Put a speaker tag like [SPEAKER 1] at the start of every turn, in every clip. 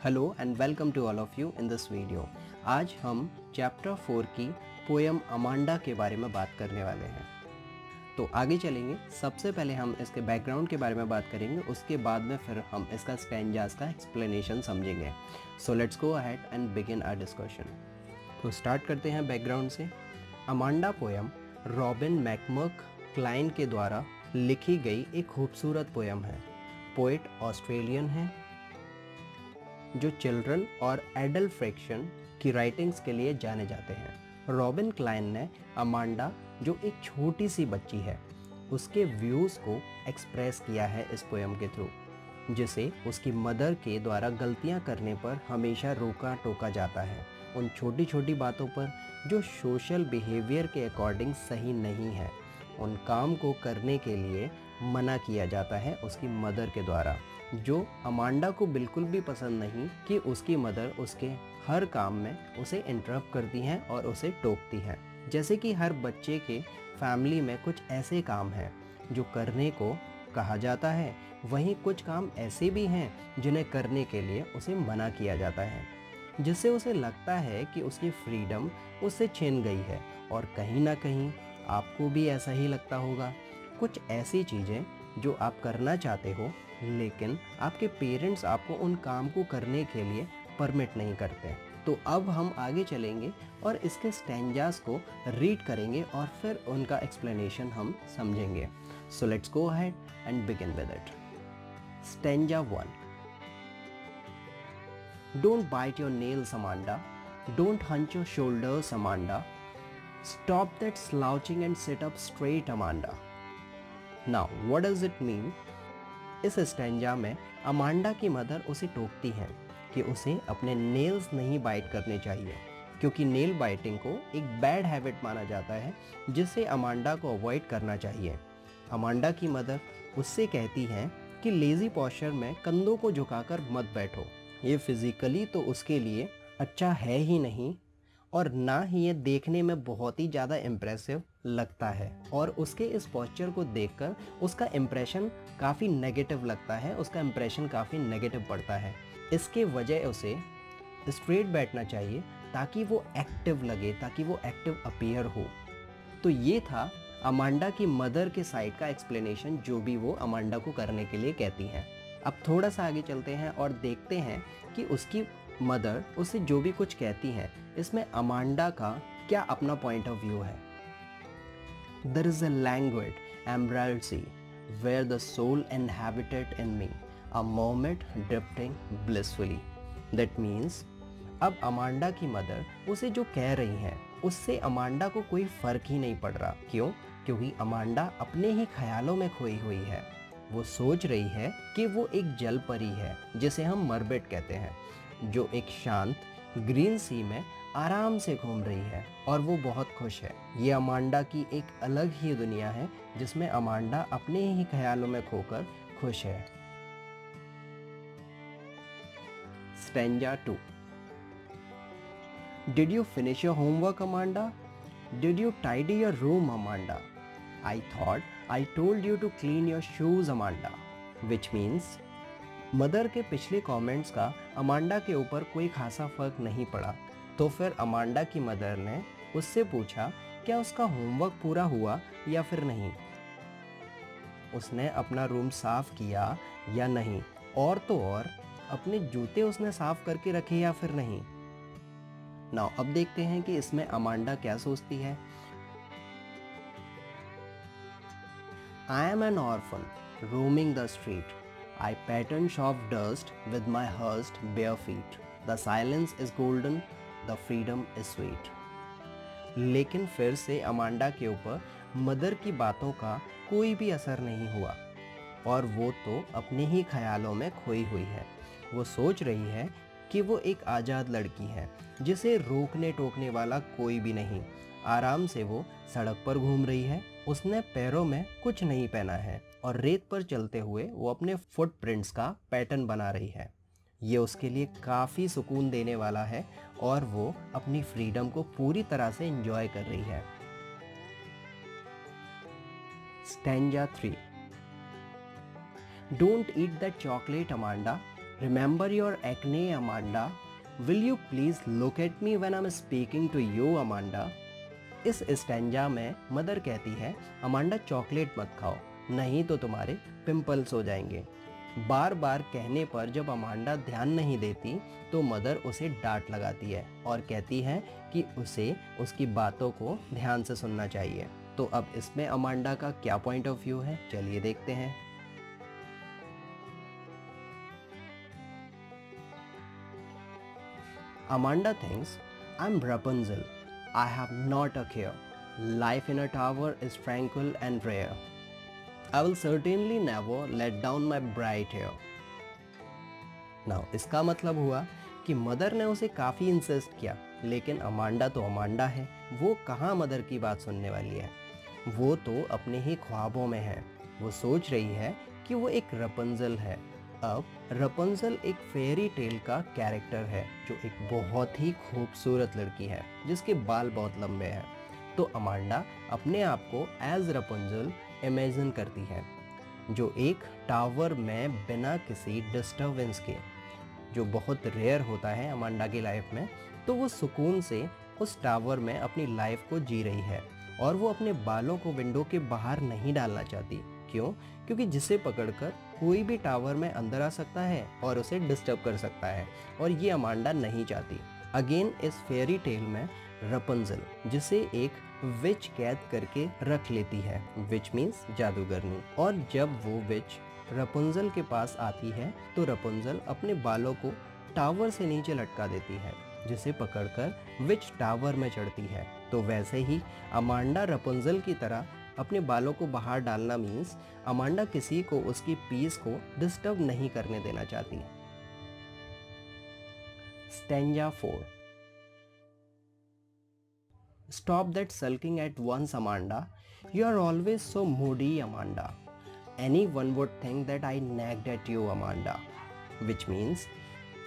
[SPEAKER 1] Hello and welcome to all of you in this video. आज हम chapter 4 की poem Amanda के बारे में बात करने वाले हैं। तो आगे चलेंगे। सबसे पहले हम इसके बैकग्राउंड के बारे में बात करेंगे, उसके बाद में फिर हम इसका स्टैंजास का एक्सप्लेनेशन समझेंगे। So let's go ahead and begin our discussion. तो स्टार्ट करते हैं बैकग्राउंड से। अमांडा पोएम रॉबिन मैकमर्क क्लाइन के द्वारा लिखी गई एक खूबसूरत पोएम है। पोएट ऑस्ट्रेलियन है जो चिल्ड्रन और एडल्ट फिक्शन की राइटिंग्स के लिए जाने जाते हैं। रॉबिन क्लाइन ने अमांडा, जो एक छोटी सी बच्ची है, उसके व्यूज़ को एक्सप्रेस किया है इस पोएम के थ्रू, जिसे उसकी मदर के द्वारा गलतियां करने पर हमेशा रोका टोका जाता है। उन छोटी छोटी बातों पर जो सोशल बिहेवियर के अकॉर्डिंग सही नहीं है, उन काम को करने के लिए मना किया जाता है उसकी मदर के द्वारा, जो अमांडा को बिल्कुल भी पसंद नहीं कि उसकी मदर उसके हर काम में उसे इंटरप्ट करती हैं और उसे टोकती हैं। जैसे कि हर बच्चे के फैमिली में कुछ ऐसे काम हैं जो करने को कहा जाता है, वहीं कुछ काम ऐसे भी हैं जिन्हें करने के लिए उसे मना किया जाता है, जिससे उसे लगता है कि उसकी फ्रीडम उससे छीन गई है। और कहीं ना कहीं आपको भी ऐसा ही लगता होगा। कुछ ऐसी चीज़ें जो आप करना चाहते हो, लेकिन आपके पेरेंट्स आपको उन काम को करने के लिए परमिट नहीं करते। तो अब हम आगे चलेंगे और इसके स्टैंजास को रीड करेंगे और फिर उनका एक्सप्लेनेशन हम समझेंगे। So let's go ahead and begin with it. Stanza 1। Don't bite your nails, Amanda. Don't hunch your shoulders, Amanda. Stop that slouching and sit up straight, Amanda. Now, what does it mean? इस stanza में Amanda की mother उसे टोकती हैं कि उसे अपने nails नहीं bite करने चाहिए, क्योंकि नेल बाइटिंग को एक बैड हैबिट माना जाता है जिसे अमांडा को अवॉइड करना चाहिए। अमांडा की मदर उससे कहती हैं कि लेज़ी पोस्चर में कंधों को झुकाकर मत बैठो, ये फिज़िकली तो उसके लिए अच्छा है ही नहीं, और ना ही ये देखने में बहुत ही ज़्यादा इम्प्रेसिव लगता है। और उसके इस पोस्चर को देखकर उसका इम्प्रेशन काफ़ी नेगेटिव लगता है, उसका इम्प्रेशन काफ़ी नेगेटिव पड़ता है। इसके वजह उसे स्ट्रेट बैठना चाहिए ताकि वो एक्टिव लगे, ताकि वो एक्टिव अपीयर हो। तो ये था अमांडा की मदर के साइड का एक्सप्लेनेशन, जो भी वो अमांडा को करने के लिए कहती हैं। अब थोड़ा सा आगे चलते हैं और देखते हैं कि उसकी मदर उसे जो भी कुछ कहती हैं, इसमें अमांडा का क्या अपना पॉइंट ऑफ व्यू है। There is a languid emerald sea where the soul inhabited in me, a moment drifting blissfully. That means अब अमांडा की मदर उसे जो कह रही हैं, उससे अमांडा को कोई फर्क ही नहीं पड़ रहा। क्यों? क्योंकि अमांडा अपने ही ख्यालों में खोई हुई है। वो सोच रही है कि वो एक जल परी है, जिसे हम मरबेट कहते हैं, जो एक शांत ग्रीन सी में आराम से घूम रही है, और वो बहुत खुश है। ये अमांडा की एक अलग ही दुनिया है जिसमें अमांडा अपने ही ख्यालों में खोकर खुश है। Stanza 2। Did you finish your homework, Amanda? Did you tidy your room, Amanda? I thought I told you to clean your shoes, Amanda. Which means mother के पिछले कमेंट्स का अमांडा के ऊपर कोई खासा फर्क नहीं पड़ा। तो फिर अमांडा की मदर ने उससे पूछा क्या उसका होमवर्क पूरा हुआ या फिर नहीं, उसने अपना रूम साफ किया या नहीं, और तो और अपने जूते उसने साफ करके रखे या फिर नहीं। नाउ अब देखते हैं कि इसमें अमांडा क्या सोचती है। I am an orphan roaming the street. I pattern soft dust with my hushed bare feet. The silence is golden, the freedom is sweet. लेकिन फिर से अमांडा के ऊपर मदर की बातों का कोई भी असर नहीं हुआ, और वो तो अपने ही ख्यालों में खोई हुई है। वो सोच रही है कि वो एक आज़ाद लड़की है जिसे रोकने टोकने वाला कोई भी नहीं। आराम से वो सड़क पर घूम रही है, उसने पैरों में कुछ नहीं पहना है, और रेत पर चलते हुए वो अपने फुटप्रिंट्स का पैटर्न बना रही है। ये उसके लिए काफ़ी सुकून देने वाला है, और वो अपनी फ्रीडम को पूरी तरह से एंजॉय कर रही है। Stanza 3। Don't eat that chocolate, Amanda. Remember your acne, Amanda? Will you please look at me when I'm speaking to you, Amanda? इस स्टैंजा में मदर कहती है, अमांडा चॉकलेट मत खाओ, नहीं तो तुम्हारे पिंपल्स हो जाएंगे। बार बार कहने पर जब अमांडा ध्यान नहीं देती तो मदर उसे डांट लगाती है और कहती है कि उसे उसकी बातों को ध्यान से सुनना चाहिए। तो अब इसमें अमांडा का क्या पॉइंट ऑफ व्यू है, चलिए देखते हैं। Amanda thinks, I'm Rapunzel. I have not a care. Life in a tower is tranquil and rare. I will certainly never let down my bright hair. Now, इसका मतलब हुआ कि मदर ने उसे काफ़ी इंसिस्ट किया, लेकिन अमांडा तो अमांडा है, वो कहाँ मदर की बात सुनने वाली है। वो तो अपने ही ख्वाबों में है। वो सोच रही है कि वो एक रपुंज़ल है। अब रपुंज़ल एक फेरी टेल का कैरेक्टर है जो एक बहुत ही खूबसूरत लड़की है जिसके बाल बहुत लंबे हैं। तो अमांडा अपने आप को एज रपुंज़ल इमेजिन करती है, जो एक टावर में बिना किसी डिस्टर्बेंस के, जो बहुत रेयर होता है अमांडा की लाइफ में। तो वो सुकून से उस टावर में अपनी लाइफ को जी रही है और वो अपने बालों को विंडो के बाहर नहीं डालना चाहती। क्यों? क्योंकि जिसे पकड़कर कोई भी टावर में अंदर आ सकता है और उसे डिस्टर्ब कर सकता है, और ये अमांडा नहीं चाहती। अगेन इस फेरी टेल में रपुंज़ल, जिसे एक विच कैद करके रख लेती है, विच मीन्स जादूगरनी। और जब वो विच रपुंज़ल के पास आती है तो रपुंज़ल अपने बालों को टावर से नीचे लटका देती है, जिसे पकड़कर विच टावर में चढ़ती है। तो वैसे ही अमांडा रपुंज़ल की तरह अपने बालों को बाहर डालना मीन्स अमांडा किसी को उसकी पीस को डिस्टर्ब नहीं करने देना चाहती। Stanza 4। Stop that sulking at once, Amanda. You are always so moody, Amanda. Anyone would think that I nagged at you, Amanda. Which means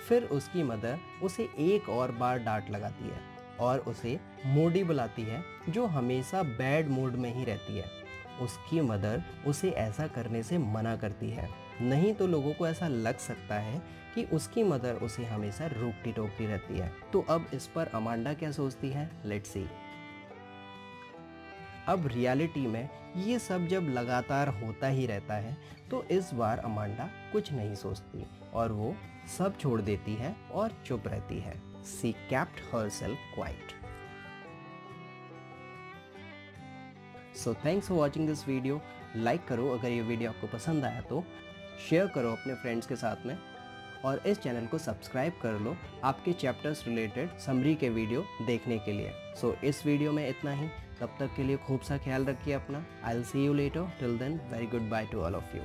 [SPEAKER 1] फिर उसकी मदर उसे एक और बार डांट लगाती है और उसे मूडी बुलाती है, जो हमेशा बैड मूड में ही रहती है। उसकी मदर उसे ऐसा करने से मना करती है, नहीं तो लोगों को ऐसा लग सकता है कि उसकी मदर उसे हमेशा रोकती टोकती रहती है। तो अब इस पर अमांडा क्या सोचती है, लेट्स सी। अब रियलिटी में ये सब जब लगातार होता ही रहता है तो इस बार अमांडा कुछ नहीं सोचती और वो सब छोड़ देती है और चुप रहती है। She kept herself quiet. So thanks for watching this video. Like करो अगर ये वीडियो आपको पसंद आया तो, शेयर करो अपने फ्रेंड्स के साथ में, और इस चैनल को सब्सक्राइब कर लो आपके चैप्टर्स रिलेटेड समरी के वीडियो देखने के लिए। सो इस वीडियो में इतना ही। तब तक के लिए खूब सा ख्याल रखिए अपना। I will see you later. Till then, very goodbye to all of you.